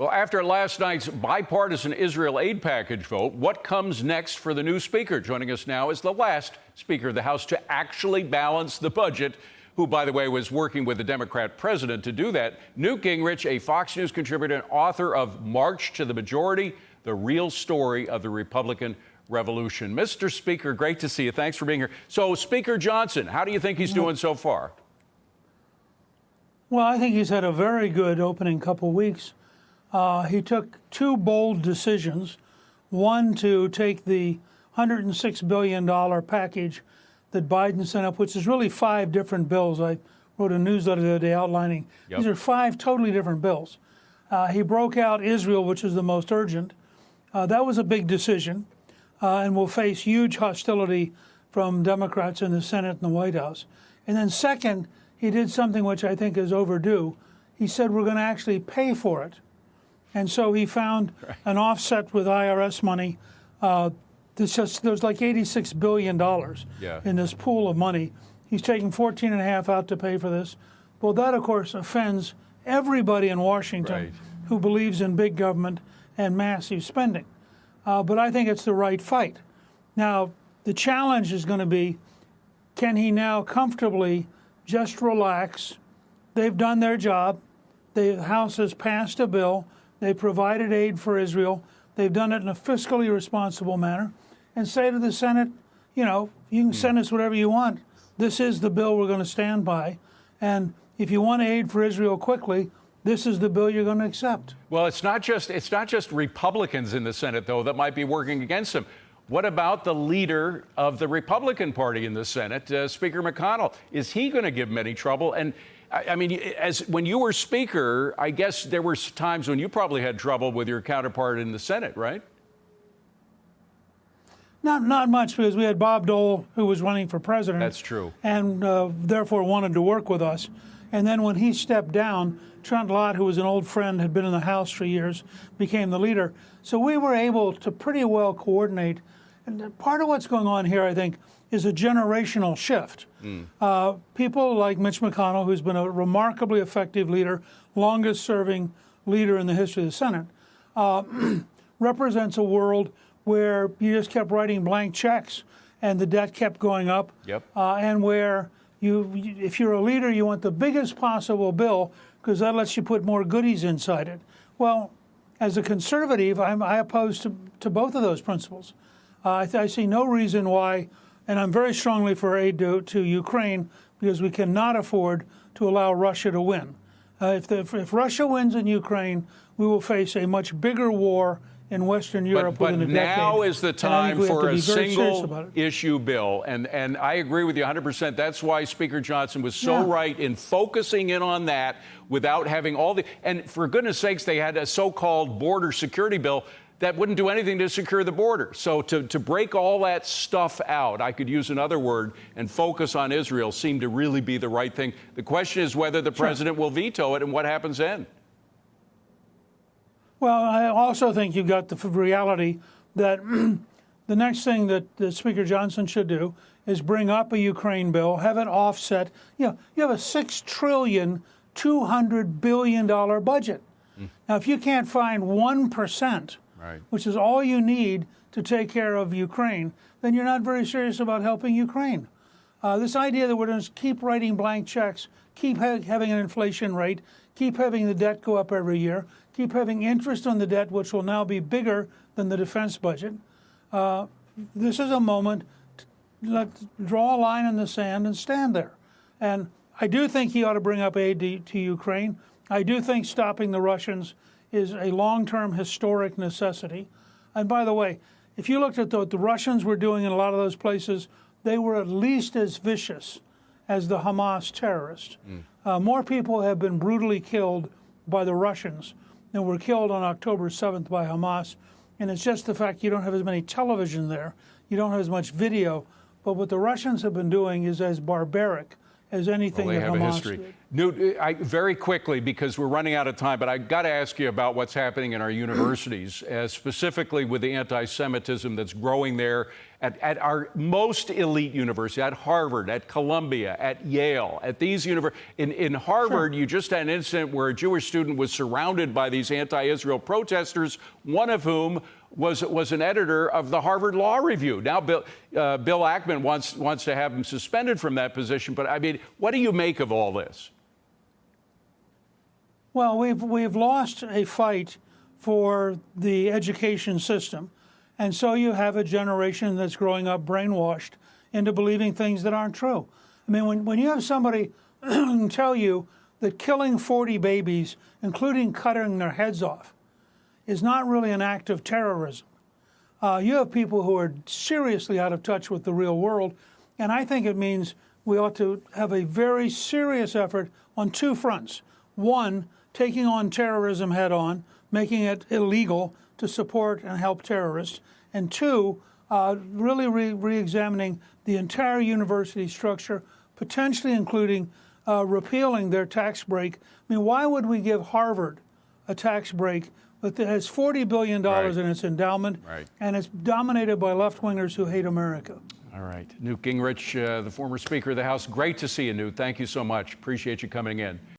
Well, after last night's bipartisan Israel aid package vote, what comes next for the new speaker? Joining us now is the last Speaker of the House to actually balance the budget, who, by the way, was working with the Democrat president to do that. Newt Gingrich, a Fox News contributor and author of March to the Majority, the real story of the Republican revolution. Mr. Speaker, great to see you. Thanks for being here. So, Speaker Johnson, how do you think he's doing so far? Well, I think he's had a very good opening couple weeks. He took two bold decisions. One, to take the $106 billion package that Biden sent up, which is really 5 different bills. I wrote a newsletter the other day outlining. These are 5 totally different bills. He broke out Israel, which is the most urgent. That was a big decision and will face huge hostility from Democrats in the Senate and the White House. And then second, he did something which I think is overdue. He said we're going to actually pay for it. And so he found an offset with IRS money. There's like $86 billion in this pool of money. He's taking $14.5 out to pay for this. Well, that, of course, offends everybody in Washington who believes in big government and massive spending. But I think it's the right fight. Now, the challenge is going to be, can he now comfortably just relax? They've done their job. The House has passed a bill. They provided aid for Israel. They've done it in a fiscally responsible manner. And say to the Senate, you know, you can send us whatever you want. This is the bill we're going to stand by. And if you want aid for Israel quickly, this is the bill you're going to accept. Well, it's not just Republicans in the Senate, though, that might be working against him. What about the leader of the Republican Party in the Senate, Speaker McConnell? Is he going to give him any trouble? And I mean, when you were Speaker, I guess there were times when you probably had trouble with your counterpart in the Senate, right? Not much, because we had Bob Dole, who was running for president. That's true. And therefore wanted to work with us. And then when he stepped down, Trent Lott, who was an old friend, had been in the House for years, became the leader. So we were able to pretty well coordinate. And part of what's going on here, I think, is a generational shift. People like Mitch McConnell, who's been a remarkably effective leader, longest-serving leader in the history of the Senate, represents a world where you just kept writing blank checks and the debt kept going up, and where if you're a leader, you want the biggest possible bill because that lets you put more goodies inside it. Well, as a conservative, I oppose to both of those principles. I see no reason why, and I'm very strongly for aid to Ukraine, because we cannot afford to allow Russia to win. If Russia wins in Ukraine, we will face a much bigger war in Western Europe within a decade. But now is the time for a single issue bill. And I agree with you 100%. That's why Speaker Johnson was so right in focusing in on that without having all the... And for goodness sakes, they had a so-called border security bill that wouldn't do anything to secure the border. So to break all that stuff out, I could use another word, and focus on Israel seemed to really be the right thing. The question is whether the president will veto it and what happens then. Well, I also think you've got the reality that the next thing that Speaker Johnson should do is bring up a Ukraine bill, have it offset. You know, you have a $6 trillion, $200 billion budget. Now, if you can't find 1%, which is all you need to take care of Ukraine, then you're not very serious about helping Ukraine. This idea that we're going to keep writing blank checks, keep having an inflation rate, keep having the debt go up every year, keep having interest on the debt, which will now be bigger than the defense budget. This is a moment to draw a line in the sand and stand there. And I do think he ought to bring up aid to Ukraine. I do think stopping the Russians is a long-term historic necessity. And by the way, if you looked at what the Russians were doing in a lot of those places, they were at least as vicious as the Hamas terrorists. More people have been brutally killed by the Russians than were killed on October 7th by Hamas. And it's just the fact you don't have as many television there, you don't have as much video. But what the Russians have been doing is as barbaric as anything Well, they that have a Hamas history. did. Newt, very quickly, because we're running out of time, but I've got to ask you about what's happening in our universities, specifically with the anti-Semitism that's growing there at our most elite university, at Harvard, at Columbia, at Yale, at these universities. In Harvard, you just had an incident where a Jewish student was surrounded by these anti-Israel protesters, one of whom was an editor of the Harvard Law Review. Now, Bill Ackman wants to have him suspended from that position. But I mean, what do you make of all this? Well, we've lost a fight for the education system, and so you have a generation that's growing up brainwashed into believing things that aren't true. I mean, when you have somebody tell you that killing 40 babies, including cutting their heads off, is not really an act of terrorism. You have people who are seriously out of touch with the real world, and I think it means we ought to have a very serious effort on two fronts. One, taking on terrorism head on, making it illegal to support and help terrorists. And two, really re-examining the entire university structure, potentially including repealing their tax break. I mean, why would we give Harvard a tax break that has $40 billion in its endowment, and it's dominated by left-wingers who hate America? All right. Newt Gingrich, the former Speaker of the House. Great to see you, Newt. Thank you so much. Appreciate you coming in.